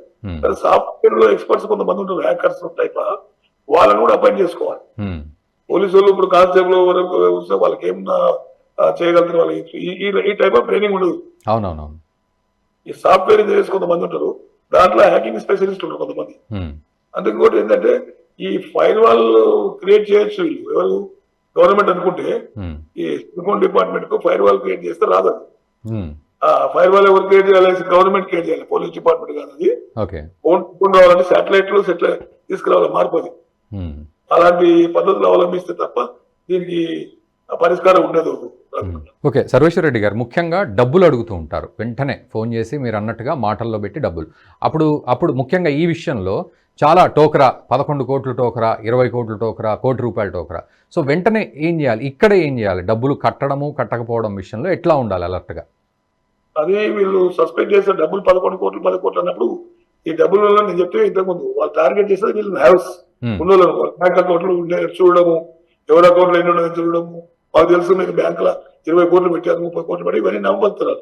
Speaker 2: సాఫ్ట్వేర్ లో ఎక్స్పర్ట్స్ కొంతమంది ఉంటారు, హ్యాకర్స్ టైప్, వాళ్ళని కూడా అపాయింట్ చేసుకోవాలి. పోలీసు వాళ్ళు ఇప్పుడు కానిస్టేబుల్ వరకు వస్తే వాళ్ళకి ఏమన్నా చేయగలుగుతారు, వాళ్ళకి ఈ టైప్ ఆఫ్ ట్రైనింగ్ ఉండదు.
Speaker 1: అవునవునవును.
Speaker 2: ఈ సాఫ్ట్వేర్ ఇంజనీర్స్ కొంతమంది ఉంటారు, దాంట్లో హ్యాకింగ్ స్పెషలిస్ట్ ఉంటారు కొంతమంది. అంటే ఇంకోటి ఏంటంటే ఈ ఫైర్ వాల్ క్రియేట్ చేయొచ్చు వీళ్ళు, ఎవరు గవర్నమెంట్ అనుకుంటే ఈ సిలికాన్ డిపార్ట్మెంట్ కు ఫైర్ వాల్ క్రియేట్ చేస్తే రాదు. ఫైర్ వాల్ ఎవరు క్రియేట్ చేయాలి? గవర్నమెంట్ క్రియేట్ చేయాలి, పోలీస్ డిపార్ట్మెంట్ కాదు. అది ఫోన్ రావాలంటే శాటిలైట్ లో తీసుకురావాలి, మార్పు అది. అలాంటి పద్ధతులు అవలంబిస్తే తప్ప దీనికి పరిష్కారం ఉండదు.
Speaker 1: ఓకే, సర్వేశ్వర రెడ్డి గారు, ముఖ్యంగా డబ్బులు అడుగుతూ ఉంటారు, వెంటనే ఫోన్ చేసి మీరు అన్నట్టుగా మాటల్లో పెట్టి డబ్బులు. అప్పుడు ముఖ్యంగా ఈ విషయంలో చాలా టోకరా, 11 కోట్ల టోకరా, 20 కోట్ల టోకరా, ₹1,00,00,000 టోకరా. సో వెంటనే ఏం చేయాలి? ఇక్కడ ఏం చేయాలి? డబ్బులు కట్టడము కట్టకపోవడం విషయంలో ఎట్లా ఉండాలి అలర్ట్గా?
Speaker 2: అది వీళ్ళు సస్పెండ్ చేసే డబ్బులు 11 కోట్లు 10 కోట్లు అన్నప్పుడు ఈ డబ్బుల వల్ల నేను చెప్తే ఇంతకుముందు వాళ్ళు టార్గెట్ చేసేది వీళ్ళు హ్యావ్స్ ఉన్నోళ్ళు, బ్యాంక్ అకౌంట్లు చూడడము, ఎవరి అకౌంట్లు ఎన్ని ఉన్నాయో చూడడము. మాకు తెలుసు మీకు బ్యాంకులో 20 కోట్లు పెట్టారు, 30 కోట్లు పెట్టి ఇవన్నీ నమ్మబడుతున్నారు.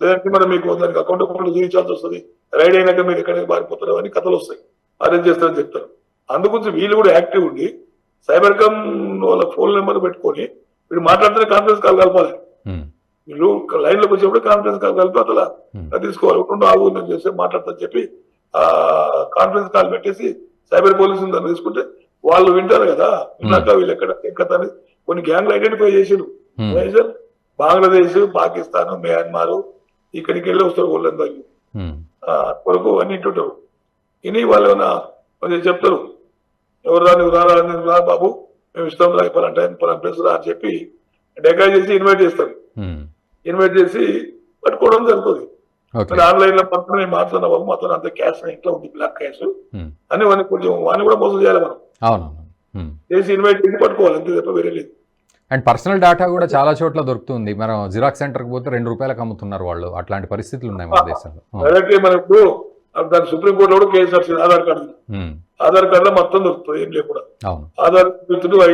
Speaker 2: లేదంటే మరి మీకు దానికి అకౌంట్ చూపించాల్సి వస్తుంది, రైడ్ అయినాక మీరు ఎక్కడికి మారిపోతారు అని కథలు వస్తాయి, అరేంజ్ చేస్తారని చెప్తారు. అందుగురించి వీళ్ళు కూడా యాక్టివ్ ఉండి సైబర్ కమ్ వాళ్ళ ఫోన్ నెంబర్ పెట్టుకొని వీళ్ళు మాట్లాడితే కాన్ఫరెన్స్ కాల్ కలపాలి. వీళ్ళు లైన్ లోకి వచ్చినప్పుడు కాన్ఫరెన్స్ కాల్ కలిపి అసలు తీసుకోవాలి, రెండు ఆగు చేస్తే మాట్లాడతా చెప్పి కాన్ఫరెన్స్ కాల్ పెట్టేసి సైబర్ పోలీసు దాన్ని తీసుకుంటే వాళ్ళు వింటారు కదా, విన్నాక వీళ్ళు ఎక్కడ కొన్ని గ్యాంగ్లు ఐడెంటిఫై చేసారు. బంగ్లాదేశ్, పాకిస్తాన్, మయన్మార్ ఇక్కడికి వెళ్ళి వస్తారు వాళ్ళందరూ వరకు అన్ని ఇంటుంటారు. ఇని వాళ్ళు కొంచెం చెప్తారు, ఎవరు రా బాబు, మేము ఇష్టం రా పలానా టైం పలానా ప్లేస్ రా అని చెప్పి డెకాయ్ చేసి ఇన్వైట్ చేస్తారు. ఇన్వైట్ చేసి పట్టుకోవడం జరుగుతుంది. ఆన్లైన్ లో పక్కన మేము మాట్లాడిన బాబు మొత్తం అంత క్యాష్ ఇంట్లో ఉంది, బ్లాక్ క్యాష్ అని వాడిని కొంచెం వాడిని కూడా మోసం చేయాలి మనం. చేసి ఇన్వైట్ చేసి పట్టుకోవాలి, అంతే తప్ప వేరే లేదు.
Speaker 1: అండ్ పర్సనల్ డేటా కూడా చాలా చోట్ల దొరుకుతుంది. మనం జిరాక్స్ సెంటర్కి పోతే ₹2 అమ్ముతున్నారు వాళ్ళు, అట్లాంటి పరిస్థితులు ఉన్నాయి మన దేశంలో.
Speaker 2: డైరెక్ట్ మనకు దాని సుప్రీంకోర్టులో కూడా కేసు వచ్చింది, ఆధార్ కార్డు లో మొత్తం దొరుకుతుంది, ఏం లేకుండా ఆధార్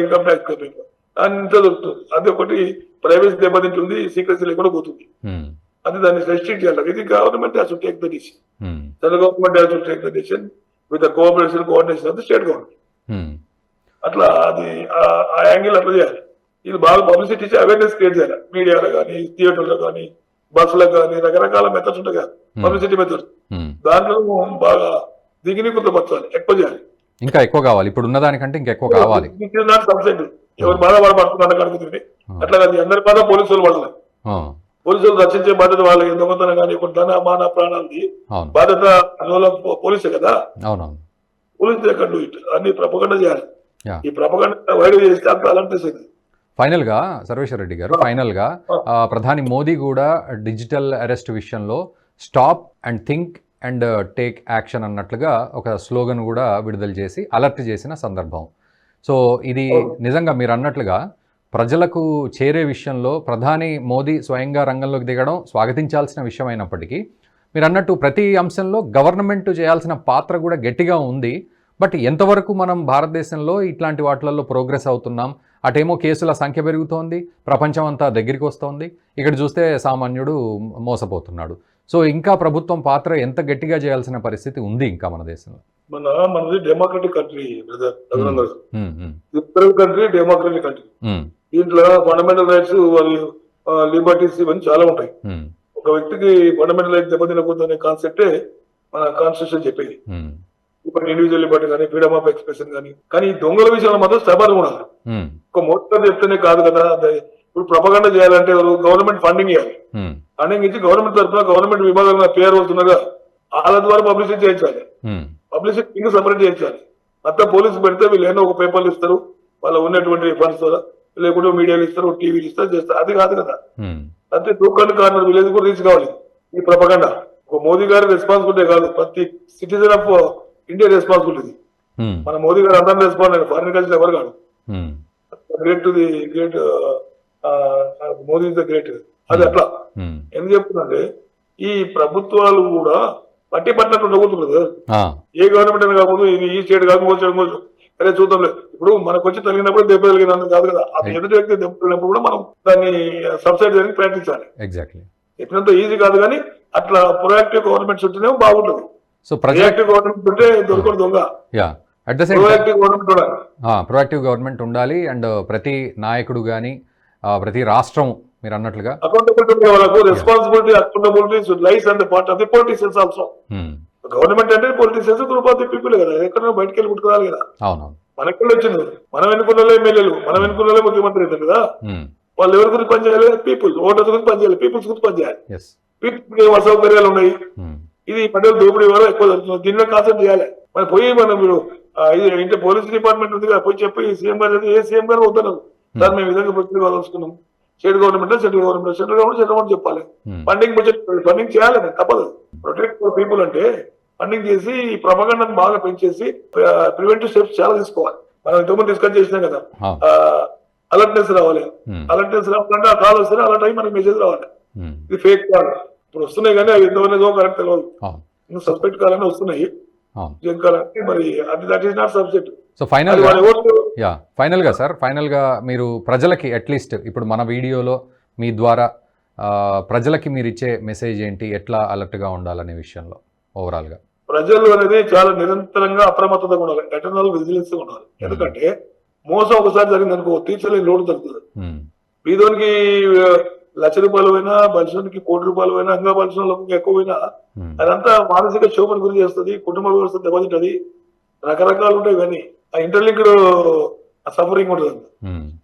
Speaker 2: ఇన్కమ్ ట్యాక్స్ పేపర్ అంతా దొరుకుతుంది. అది ఒకటి ప్రైవసీ దెబ్బతింటుంది, సీక్రెసీ లేకుండా పోతుంది. అది దాన్ని రెస్ట్రిక్ట్ చేయాలి. ఇది government has to take the decision. Central government has to take the decision with the coordination of the state government. అట్లా అది ఆ యాంగిల్ అట్లా చేయాలి. ఇది బాగా పబ్లిసిటీ ఇచ్చి అవేర్నెస్ క్రియేట్ చేయాలి, మీడియాలో కానీ, థియేటర్లో కానీ, బస్సులకు కానీ, రకరకాల మెథడ్స్ ఉంటాయి కదా పబ్లిసిటీ మెథడ్స్. దాంట్లో బాగా దిగిని కుదపరచాలి, ఎక్కువ చేయాలి,
Speaker 1: ఇంకా ఎక్కువ కావాలి, ఇప్పుడు ఉన్న దానికంటే ఇంకా ఎక్కువ కావాలి.
Speaker 2: సబ్సెంట్ ఎవరు బాధ పడుతున్నారు అడుగుతుంది, అట్లా కాదు అందరి బాధ పోలీసు వాళ్ళు పడలేదు. పోలీసులు రక్షించే బాధ్యత వాళ్ళకి, దొంగతనం కానీ ధన మాన ప్రాణాలది బాధ్యత పోలీసే కదా. పోలీసు ఎక్కడ అన్ని ప్రపగండ చేయాలి. ఈ ప్రపగండ వైడ్ చేస్తే అంత అలంటేసింది.
Speaker 1: ఫైనల్గా సర్వేశ్వర రెడ్డి గారు, ఫైనల్గా ప్రధాని మోదీ కూడా డిజిటల్ అరెస్ట్ విషయంలో stop and think and take action అన్నట్లుగా ఒక స్లోగన్ కూడా విడుదల చేసి అలర్ట్ చేసిన సందర్భం. సో ఇది నిజంగా మీరు అన్నట్లుగా ప్రజలకు చేరే విషయంలో ప్రధాని మోదీ స్వయంగా రంగంలోకి దిగడం స్వాగతించాల్సిన విషయం అయినప్పటికీ, మీరు అన్నట్టు ప్రతి అంశంలో గవర్నమెంట్ చేయాల్సిన పాత్ర కూడా గట్టిగా ఉంది. బట్ ఎంతవరకు మనం భారతదేశంలో ఇట్లాంటి వాటిలలో ప్రోగ్రెస్ అవుతున్నాం? అటేమో కేసుల సంఖ్య పెరుగుతోంది, ప్రపంచం అంతా దగ్గరికి వస్తోంది, ఇక్కడ చూస్తే సామాన్యుడు మోసపోతున్నాడు. సో ఇంకా ప్రభుత్వం పాత్ర ఎంత గట్టిగా చేయాల్సిన పరిస్థితి ఉంది ఇంకా మన దేశంలో?
Speaker 2: మనది democratic country country, democratic country. దీంట్లో ఫండమెంటల్ రైట్స్ మరియు లిబర్టీస్ ఇవన్నీ చాలా ఉంటాయి. ఒక వ్యక్తికి ఫండమెంటల్ రైట్స్ దెబ్బతినకూడదు అనే కాన్సెప్టే మన కాన్స్టిట్యూషన్ చెప్పేది. ఇప్పుడు ఇండివిజువల్ లిబర్టీ కానీ, ఫ్రీడమ్ ఆఫ్ ఎక్స్ప్రెషన్ కానీ ఈ దొంగల విషయంలో మాత్రం స్టబర్న్ ఉండాలి. ఒక మోటార్ చెప్తేనే కాదు కదా. ఇప్పుడు ప్రపగండ చేయాలంటే గవర్నమెంట్ ఫండింగ్ ఇవ్వాలి. ఫండింగ్ ఇచ్చి గవర్నమెంట్ తరఫున గవర్నమెంట్ విభాగంలో పేరు వస్తుండగా వాళ్ళ ద్వారా పబ్లిసిటీ చేయించాలి, పబ్లిసిటీ ఇంకా సపరేట్ చేయించాలి. అంతా పోలీసు పెడితే వీళ్ళు ఏమో ఒక పేపర్లు ఇస్తారు, వాళ్ళ ఉన్నటువంటి ఫండ్స్ ద్వారా, లేకుంటే మీడియాలు ఇస్తారు, టీవీలు ఇస్తారు, చేస్తారు. అది కాదు కదా. అంతే టోకన్ కార్నర్ విలేజ్ కూడా రీచ్ కావాలి ఈ ప్రపగండ. ఒక మోదీ గారి రెస్పాన్సిబిలిటీ కాదు, ప్రతి సిటిజన్ ఆఫ్ ఇండియా రెస్పాన్సిబిలిటీ. మన మోదీ గారు అందరం రెస్పాన్స్, ఫారిన్ కంట్రీస్ ఎవరు కాదు. Great to the great, Modi is the great. అది అట్లా ఎందుకు చెప్తుందంటే ఈ ప్రభుత్వాలు కూడా పట్టి పట్టినట్టు ఉండకూడదు కదా. ఏ గవర్నమెంట్ అని కాకపోతే ఇది ఈ స్టేట్ కాకపోతే అరే చూద్దాం లేదు. ఇప్పుడు మనకు వచ్చి తగిలినప్పుడు దెబ్బ తగిలినందుకు కాదు కదా, ఆ ఎదుటి వ్యక్తి దెబ్బ తగిలినప్పుడు కూడా మనం దాన్ని సబ్సైడ్ చేయడానికి ప్రయత్నించాలి.
Speaker 1: ఎగ్జాక్ట్లీ.
Speaker 2: చెప్పినంత ఈజీ కాదు కానీ అట్లా ప్రొయాక్టివ్ గవర్నమెంట్స్ ఉంటేనే బాగుంటుంది.
Speaker 1: సో
Speaker 2: రియాక్టివ్ గవర్నమెంట్ ఉంటే దొరకడు దొంగ.
Speaker 1: At the same
Speaker 2: proactive government ఉండాలి.
Speaker 1: ప్రొయాక్టివ్ గవర్నమెంట్ ఉండాలి. అండ్ ప్రతి నాయకుడు కానీ ప్రతి రాష్ట్రం మీరు అన్నట్లుగా
Speaker 2: అకౌంటబిలిటీ ఉండే వాళ్ళకు responsibility, accountability lies and part of the politicians also. Government అంటే politicians group of the people కదా, ఎక్కడ బయటకు వెళ్ళి పుట్టుకురాలి కదా.
Speaker 1: అవునవును.
Speaker 2: మనకెళ్ళి వచ్చింది, మనం ఎన్నుకున్న ఎమ్మెల్యేలు, మనం ఎన్నుకున్న ముఖ్యమంత్రి అవుతారు కదా. వాళ్ళు ఎవరి గురించి పనిచేయాలి? పీపుల్. ఓటర్స్ గురించి పనిచేయాలి, పీపుల్స్ గురించి పనిచేయాలి. పీపుల్ ఏం అసౌకర్యాలు ఉన్నాయి, ఇది ప్రజలు దోపిడీ వల్ల ఎక్కువ జరుగుతుంది, దీనిలో కాన్సెప్ట్ చేయాలి. మరి పోయి మనం మీరు ఇది ఇంటే పోలీస్ డిపార్ట్మెంట్ ఉంది కదా, పోయి చెప్పి సీఎం గారు, ఏ సీఎం గారు వద్దన్నారు సార్ మేము విధంగా ప్రొసీజర్ కావాల్సుకున్నాం. State government central government, central government చెప్పాలి. ఫండింగ్ బడ్జెట్ ఫండింగ్ చేయాలి, తప్పదు. ప్రొటెక్ట్ ఫర్ పీపుల్ అంటే ఫండింగ్ చేసి ప్రొపగండాను బాగా పెంచేసి ప్రివెంటివ్ స్టెప్స్ చాలా తీసుకోవాలి. మనం ఇంతకుముందు డిస్కస్ చేసినాం కదా, అలర్ట్నెస్ రావాలి. అలర్ట్నెస్ రావాలంటే ఆ కాల్ వస్తేనే అలా టైం మనకి మెసేజ్ రావాలి. ఇది ఫేక్ కాల్ ఇప్పుడు వస్తున్నాయి కానీ అవి ఎంతవరకు కరెక్ట్ తెలియదు. సస్పెక్ట్ కాలని వస్తున్నాయి, మరి అది that is not subject.
Speaker 1: So ఫైనల్గా సార్, ఫైనల్గా మీరు ప్రజలకి అట్లీస్ట్ ఇప్పుడు మన వీడియోలో మీ ద్వారా ప్రజలకి మీరు ఇచ్చే మెసేజ్ ఏంటి, ఎట్లా అలర్ట్గా ఉండాలనే విషయంలో ఓవరాల్గా?
Speaker 2: ప్రజలు అనేది చాలా నిరంతరంగా అప్రమత్తతగా ఉండాలి, ఎటర్నల్ విజిలెన్స్ ఉండాలి. ఎందుకంటే మోసం ఒకసారి జరిగింది అనుకో, తీర్చలేని లోటు జరుగుతుంది. బీదోనికి ₹1,00,000 పోయినా, బలిసోనికి ₹1,00,00,000 పోయినా, ఇంకా బలిసోనికి ఎక్కువ పోయినా అదంతా మానసిక క్షోభను గురి చేస్తుంది, కుటుంబ వ్యవస్థ దెబ్బతింటది, రకరకాలు ఉంటాయి. ఇవన్నీ ఆ ఇంటర్లింక్డ్ సఫరింగ్ ఉంటుంది.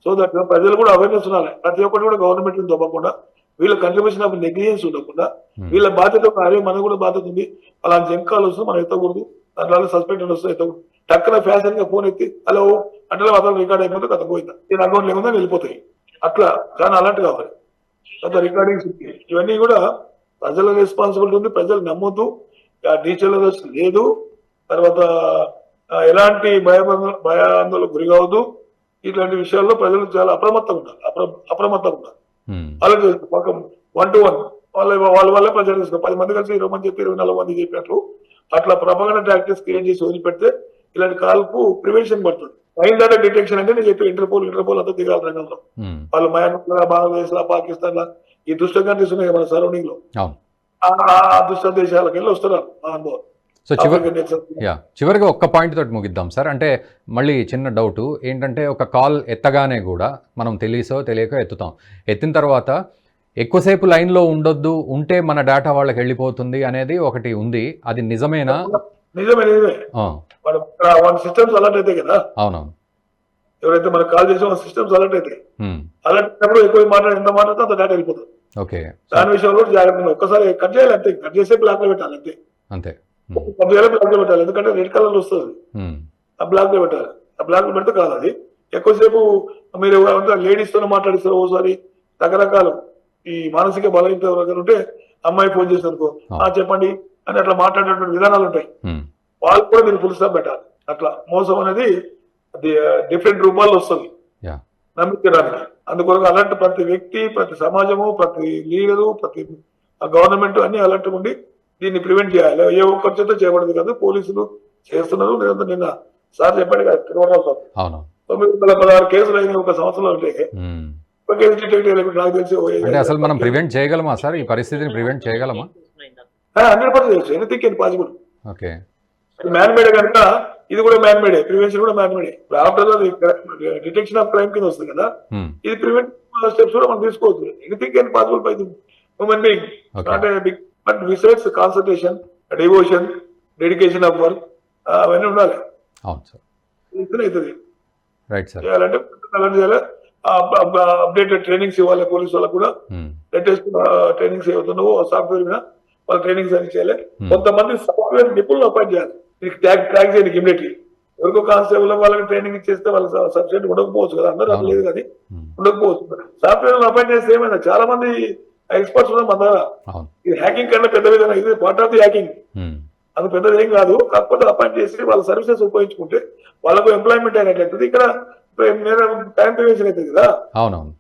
Speaker 2: సో దట్ ప్రజలు కూడా అవేర్నెస్ ఉండాలి. ప్రతి ఒక్కటి కూడా గవర్నమెంట్ తప్పకుండా వీళ్ళ కంట్రిబ్యూషన్ ఆఫ్ నెగ్లిజెన్స్ ఉండకుండా వీళ్ళ బాధ్యత అదే మనకు కూడా బాధ్యత ఉంది. అలాంటి జంకాలు వస్తుంది మనం ఎత్తకూడదు, దాంట్లో సస్పెక్ట్ వస్తుంది ఎత్తకూడదు. టక్కున ఫ్యాషన్ గా ఫోన్ ఎత్తి హలో అంటే అతను రికార్డ్ అయిపోతే కథ పోయిందా, నేను అకౌంట్ లేకుండా వెళ్ళిపోతాయి. అట్లా చాలా అలర్ట్ కావాలి. తర్వాత రికార్డింగ్స్ ఇవన్నీ కూడా ప్రజల రెస్పాన్సిబిలిటీ ఉంది. ప్రజలు నమ్మొద్దు, డీటెయిల్స్ లేదు. తర్వాత ఎలాంటి భయాందోళనకు గురి కావద్దు. ఇట్లాంటి విషయాల్లో ప్రజలు చాలా అప్రమత్తంగా ఉండాలి. అలాగే పక్కన 1-to-1 వాళ్ళ ప్రజలు తీసుకో 10 మంది కలిసి 20 మంది చెప్పి 24 మంది చెప్పినట్లు అట్లా ప్రపగండా టాక్టిక్స్ క్రియేట్ చేసి వదిలిపెడితే ఇలాంటి కాల్కు ప్రివెన్షన్ పడుతుంది. మైండ్ డేటా డిటెక్షన్ అంటే నేను చెప్పి ఇంటర్పోల్ అంతా దిగాలి రంగంలో. వాళ్ళు మయన్మార్, బంగ్లాదేశ్ లా, పాకిస్తాన్ లా ఈ దుష్ట కంట్రీస్ ఉన్నాయి మన సరౌండింగ్ లో, ఆ దుష్ట దేశాలకు వెళ్ళి వస్తున్నారు మా అనుభవం.
Speaker 1: సో చివరిగా ఒక్క పాయింట్ తోటి ముగిద్దాం సార్. అంటే మళ్ళీ చిన్న డౌట్ ఏంటంటే, ఒక కాల్ ఎత్తగానే కూడా మనం తెలియక ఎత్తుతాం. ఎత్తిన తర్వాత ఎక్కువసేపు లైన్లో ఉండొద్దు, ఉంటే మన డేటా వాళ్ళకి వెళ్ళిపోతుంది అనేది ఒకటి ఉంది. అది నిజమేనా?
Speaker 2: నిజమే. వాళ్ళ సిస్టమ్స్ అలర్ట్ అయితే కదా.
Speaker 1: అవునవును.
Speaker 2: ఎవరైతే మనకు కాల్ చేసే వాళ్ళ సిస్టమ్స్ అలర్ట్ అయితే, అలర్ట్ అయినప్పుడు ఎక్కువ ఎంత మాట్లాడితే అంత డేటా వెళ్ళిపోతుంది.
Speaker 1: ఓకే, దాని
Speaker 2: విషయంలో జాగ్రత్తగా ఒక్కసారి కట్ చేయాలి అంతే. కట్ చేసే బ్లాక్ లో పెట్టాలి అంతే. బ్లాక్ లో పెట్టాలి, ఎందుకంటే రెడ్ కలర్ వస్తుంది. ఆ బ్లాక్ లో పెట్టాలి. ఆ బ్లాక్ లో పెడితే కాదు అది. ఎక్కువసేపు మీరు లేడీస్ తో మాట్లాడిస్తారు, ఓసారి రకరకాలు ఈ మానసిక బలహీనత దగ్గర ఉంటే అమ్మాయి ఫోన్ చేసిన అనుకో, చెప్పండి అని అట్లా మాట్లాడేటువంటి విధానాలు ఉంటాయి. వాళ్ళు కూడా మీరు ఫుల్ స్టాప్ పెట్టాలి. అట్లా మోసం అనేది డిఫరెంట్ రూపాల్లో వస్తుంది నమ్మించడానికి. అందుకొరకు అలర్ట్ ప్రతి వ్యక్తి, ప్రతి సమాజము, ప్రతి లీడరు, ప్రతి గవర్నమెంట్ అన్ని అలర్ట్ ఉండి దీన్ని ప్రివెంట్ చేయాలి. ఏ ఒక్కరి చేత చేయబడదు కాదు, పోలీసులు చేస్తున్నారు. నిరంతరం నిన్న సార్ చెప్పాడు కదా, తిరువరావు సార్ 916 కేసులు అయిన ఒక సంవత్సరంలో ఉంటే ఒక కేసు డిటెక్ట్ చేయలేదు. నాకు తెలిసి
Speaker 1: అసలు మనం ప్రివెంట్ చేయగలమా సార్? ఈ పరిస్థితిని ప్రివెంట్ చేయగలమా?
Speaker 2: 100% చేయొచ్చు. Anything can possible.
Speaker 1: Okay,
Speaker 2: man made కనుక ఇది కూడా మ్యాన్ మేడే, ప్రివెన్షన్ కూడా మ్యాన్ మేడే. ఆఫ్టర్ డిటెక్షన్ ఆఫ్ క్రైమ్ కింద వస్తుంది కదా, ఇది ప్రివెంటివ్ స్టెప్స్ కూడా మనం తీసుకోవచ్చు. Anything can possible by the human being. అంటే but besides concentration, devotion, dedication of work అవన్నీ ఉండాలి.
Speaker 1: అవును సార్,
Speaker 2: అవుతుంది.
Speaker 1: Right sir.
Speaker 2: చేయాలంటే చేయాలి. అప్డేటెడ్ ట్రైనింగ్స్ ఇవ్వాలి పోలీసు వాళ్ళకు కూడా. లేటెస్ట్ ట్రైనింగ్స్ ఏవవుతున్నావో సాఫ్ట్వేర్ మీద వాళ్ళ ట్రైనింగ్స్ అని చేయాలి. కొంతమంది సాఫ్ట్వేర్ నిపుణులు అపాయింట్ చేయాలి. ట్రాక్ చేయండి ఇమీడియట్లీ. ఎవరికో కానిస్టేబుల్ వాళ్ళకి ట్రైనింగ్ ఇచ్చేస్తే వాళ్ళ సబ్జెక్ట్ ఉండకపోవచ్చు కదా, అందరూ లేదు కానీ ఉండకపోవచ్చు. సాఫ్ట్వేర్ అపాయింట్ చేస్తే ఏమైనా చాలా మంది ఎక్స్పర్ట్స్ ఉన్నారు మన దగ్గర. ఇది హ్యాకింగ్ కన్నా పెద్ద విధంగా, ఇది పార్ట్ ఆఫ్ ది హ్యాకింగ్. అది పెద్దది ఏం కాదు. కాకపోతే అపాయింట్ చేసి వాళ్ళ సర్వీసెస్ ఉపయోగించుకుంటే వాళ్ళకు ఎంప్లాయ్మెంట్ అయినట్లయితుంది. ఇక్కడ టైం ప్రివెన్షన్ అవుతుంది కదా.
Speaker 1: అవునవును.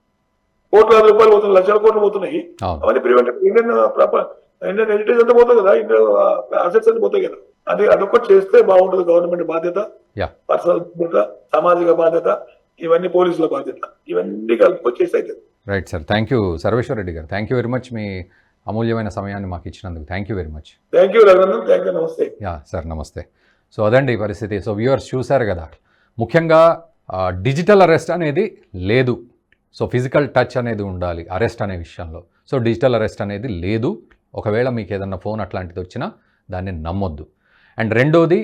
Speaker 2: ₹1,00,000 పోతున్నాయి, లక్షల కోట్లు పోతున్నాయి. అవన్నీ ప్రివెంట్. ఇండియన్ హెరిటేజ్ అంతా పోతుంది కదా, ఇండియన్ అసెట్స్ అన్ని పోతాయి కదా. అదొకటి చేస్తే బాగుంటుంది. గవర్నమెంట్ బాధ్యత,
Speaker 1: Yeah.
Speaker 2: పర్సనల్ బాధ్యత, సామాజిక బాధ్యత, ఇవన్నీ పోలీసుల బాధ్యత, ఇవన్నీ కలుపుకొని చేసి అవుతుంది.
Speaker 1: Right sir, thank you Sarveshwar Reddy గారు, థ్యాంక్ యూ వెరీ మచ్. మీ అమూల్యమైన సమయాన్ని మాకు ఇచ్చినందుకు thank you very much.
Speaker 2: Thank you Raghunandan, thank you, నమస్తే.
Speaker 1: యా సార్, నమస్తే. సో అదండి ఈ పరిస్థితి. సో వ్యూవర్స్ చూశారు కదా, ముఖ్యంగా డిజిటల్ అరెస్ట్ అనేది లేదు. సో ఫిజికల్ టచ్ అనేది ఉండాలి అరెస్ట్ అనే విషయంలో. సో డిజిటల్ అరెస్ట్ అనేది లేదు. ఒకవేళ మీకు ఏదన్నా ఫోన్ అట్లాంటిది వచ్చినా దాన్ని నమ్మొద్దు. అండ్ రెండోది,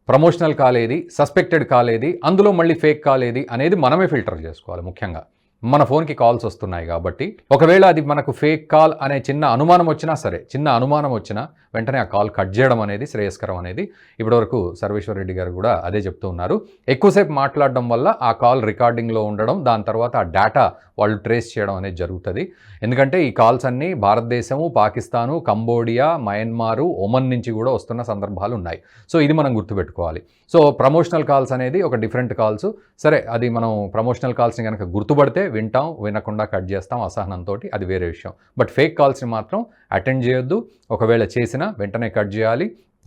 Speaker 1: ప్రమోషనల్ కాల్ ఏది, సస్పెక్టెడ్ కాల్ ఏది, అందులో మళ్ళీ ఫేక్ కాల్ ఏది అనేది మనమే ఫిల్టర్ చేసుకోవాలి. ముఖ్యంగా మన ఫోన్కి కాల్స్ వస్తున్నాయి కాబట్టి ఒకవేళ అది మనకు ఫేక్ కాల్ అనే చిన్న అనుమానం వచ్చినా సరే, చిన్న అనుమానం వచ్చినా వెంటనే ఆ కాల్ కట్ చేయడం అనేది శ్రేయస్కరం అనేది ఇప్పటివరకు సర్వేశ్వర్ రెడ్డి గారు కూడా అదే చెప్తూ ఉన్నారు. ఎక్కువసేపు మాట్లాడడం వల్ల ఆ కాల్ రికార్డింగ్లో ఉండడం, దాని తర్వాత ఆ డేటా వాళ్ళు ట్రేస్ చేయడం అనేది జరుగుతుంది. ఎందుకంటే ఈ కాల్స్ అన్నీ భారతదేశము, పాకిస్తాను, కంబోడియా, మయన్మారు, ఒమన్ నుంచి కూడా వస్తున్న సందర్భాలు ఉన్నాయి. సో ఇది మనం గుర్తుపెట్టుకోవాలి. సో ప్రమోషనల్ కాల్స్ అనేది ఒక డిఫరెంట్ కాల్స్. సరే, అది మనం ప్రమోషనల్ కాల్స్ని కనుక గుర్తుపడితే వింటాం, వినకుండా కట్ చేస్తాం అసహనంతో, అది వేరే విషయం. బట్ ఫేక్ కాల్స్ని మాత్రం అటెండ్ చేయొద్దు. ఒకవేళ చేసినా వెంటనే కట్ చేయాలి.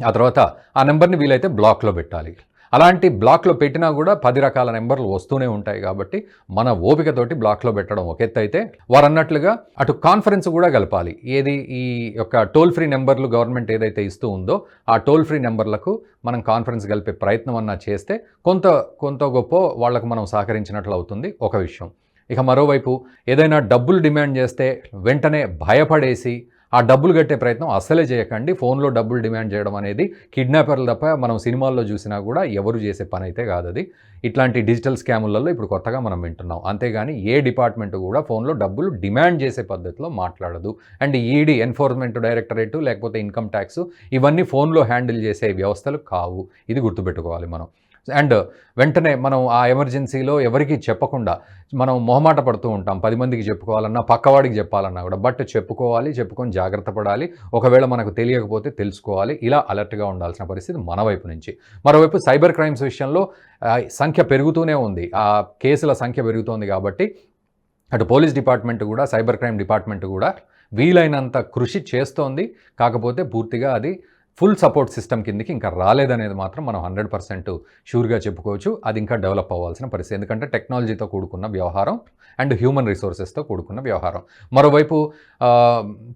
Speaker 1: ఆ తర్వాత ఆ నెంబర్ని వీలైతే బ్లాక్లో పెట్టాలి. అలాంటి బ్లాక్లో పెట్టినా కూడా 10 రకాల నెంబర్లు వస్తూనే ఉంటాయి కాబట్టి మన ఓపికతోటి బ్లాక్లో పెట్టడం ఒక ఎత్తు అయితే, వారు అన్నట్లుగా అటు కాన్ఫరెన్స్ కూడా కలపాలి. ఏది, ఈ యొక్క టోల్ ఫ్రీ నెంబర్లు గవర్నమెంట్ ఏదైతే ఇస్తూ ఉందో ఆ టోల్ ఫ్రీ నెంబర్లకు మనం కాన్ఫరెన్స్ కలిపే ప్రయత్నం అన్నా చేస్తే కొంత గొప్ప వాళ్లకు మనం సహకరించినట్లు అవుతుంది. ఒక విషయం. ఇక మరోవైపు ఏదైనా డబ్బులు డిమాండ్ చేస్తే వెంటనే భయపడేసి ఆ డబ్బులు కట్టే ప్రయత్నం అస్సలే చేయకండి. ఫోన్లో డబ్బులు డిమాండ్ చేయడం అనేది కిడ్నాపర్లు తప్ప మనం సినిమాల్లో చూసినా కూడా ఎవరు చేసే పని అయితే కాదు అది. ఇట్లాంటి డిజిటల్ స్కాములలో ఇప్పుడు కొత్తగా మనం వింటున్నాం. అంతేగాని ఏ డిపార్ట్మెంట్ కూడా ఫోన్లో డబ్బులు డిమాండ్ చేసే పద్ధతిలో మాట్లాడదు. అండ్ ఈడీ, ఎన్ఫోర్స్మెంట్ డైరెక్టరేటు, లేకపోతే ఇన్కమ్ ట్యాక్స్, ఇవన్నీ ఫోన్లో హ్యాండిల్ చేసే వ్యవస్థలు కావు. ఇది గుర్తుపెట్టుకోవాలి మనం. అండ్ వెంటనే మనం ఆ ఎమర్జెన్సీలో ఎవరికి చెప్పకుండా మనం మొహమాట పడుతూ ఉంటాం. 10 మందికి చెప్పుకోవాలన్నా, పక్కవాడికి చెప్పాలన్నా కూడా. బట్ చెప్పుకొని జాగ్రత్త పడాలి. ఒకవేళ మనకు తెలియకపోతే తెలుసుకోవాలి. ఇలా అలర్ట్గా ఉండాల్సిన పరిస్థితి మన వైపు నుంచి. మరోవైపు సైబర్ క్రైమ్స్ విషయంలో సంఖ్య పెరుగుతూనే ఉంది. ఆ కేసుల సంఖ్య పెరుగుతోంది కాబట్టి అటు పోలీస్ డిపార్ట్మెంట్ కూడా, సైబర్ క్రైమ్ డిపార్ట్మెంట్ కూడా వీలైనంత కృషి చేస్తోంది. కాకపోతే పూర్తిగా అది ఫుల్ సపోర్ట్ సిస్టమ్ కిందకి ఇంకా రాలేదనేది మాత్రం మనం 100% షూర్గా చెప్పుకోవచ్చు. అది ఇంకా డెవలప్ అవ్వాల్సిన పరిస్థితి. ఎందుకంటే టెక్నాలజీతో కూడుకున్న వ్యవహారం అండ్ హ్యూమన్ రిసోర్సెస్తో కూడుకున్న వ్యవహారం. మరోవైపు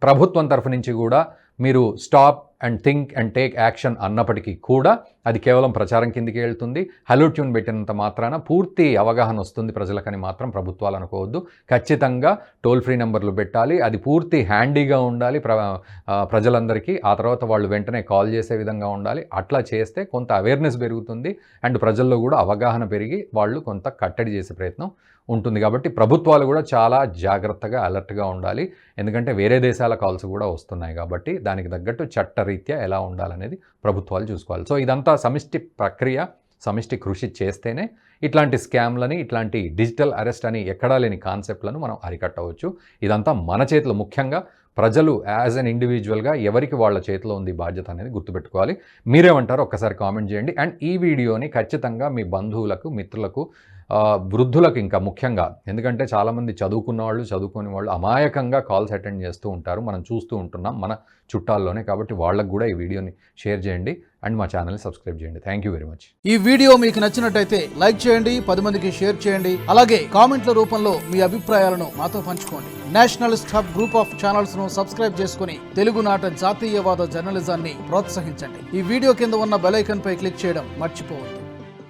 Speaker 1: ప్రభుత్వం తరఫు నుంచి కూడా మీరు stop and think and take action అన్నప్పటికీ కూడా అది కేవలం ప్రచారం కిందికి వెళ్తుంది. హలో ట్యూన్ పెట్టినంత మాత్రాన పూర్తి అవగాహన వస్తుంది ప్రజలకని మాత్రం ప్రభుత్వాలు అనుకోవద్దు. ఖచ్చితంగా టోల్ ఫ్రీ నెంబర్లు పెట్టాలి. అది పూర్తి హ్యాండీగా ఉండాలి ప్రజలందరికీ. ఆ తర్వాత వాళ్ళు వెంటనే కాల్ చేసే విధంగా ఉండాలి. అట్లా చేస్తే కొంత అవేర్నెస్ పెరుగుతుంది అండ్ ప్రజల్లో కూడా అవగాహన పెరిగి వాళ్ళు కొంత కట్టడి చేసే ప్రయత్నం ఉంటుంది. కాబట్టి ప్రభుత్వాలు కూడా చాలా జాగ్రత్తగా అలర్ట్గా ఉండాలి. ఎందుకంటే వేరే దేశాల కాల్స్ కూడా వస్తున్నాయి కాబట్టి దానికి తగ్గట్టు చట్టరీత్యా ఎలా ఉండాలనేది ప్రభుత్వాలు చూసుకోవాలి. సో ఇదంతా సమిష్టి ప్రక్రియ, సమిష్టి కృషి చేస్తేనే ఇట్లాంటి స్కామ్లని, ఇట్లాంటి డిజిటల్ అరెస్ట్ అని ఎక్కడా లేని కాన్సెప్ట్లను మనం అరికట్టవచ్చు. ఇదంతా మన చేతిలో, ముఖ్యంగా ప్రజలు యాజ్ అన్ ఇండివిజువల్గా ఎవరికి వాళ్ళ చేతిలో ఉంది బాధ్యత అనేది గుర్తుపెట్టుకోవాలి. మీరేమంటారో ఒక్కసారి కామెంట్ చేయండి. అండ్ ఈ వీడియోని ఖచ్చితంగా మీ బంధువులకు, మిత్రులకు, వృద్ధులకు ఇంకా ముఖ్యంగా, ఎందుకంటే చాలామంది చదువుకున్న వాళ్ళు, చదువుకోని వాళ్ళు అమాయకంగా కాల్స్ అటెండ్ చేస్తూ ఉంటారు. మనం చూస్తూ ఉంటున్నాం మన చుట్టాల్లోనే. కాబట్టి వాళ్ళకు కూడా ఈ వీడియోని షేర్ చేయండి అండ్ మా ఛానల్ని సబ్స్క్రైబ్ చేయండి. Thank you very much.
Speaker 3: ఈ వీడియో మీకు నచ్చినట్టయితే లైక్ చేయండి, 10 మందికి షేర్ చేయండి. అలాగే కామెంట్ల రూపంలో మీ అభిప్రాయాలను మాతో పంచుకోండి. Nationalist hub group of channels ను సబ్స్క్రైబ్ చేసుకుని తెలుగునాట జాతీయవాద జర్నలిజాన్ని ప్రోత్సహించండి. ఈ వీడియో కింద ఉన్న బెల్ ఐకాన్ పై క్లిక్ చేయడం మర్చిపోవద్దు.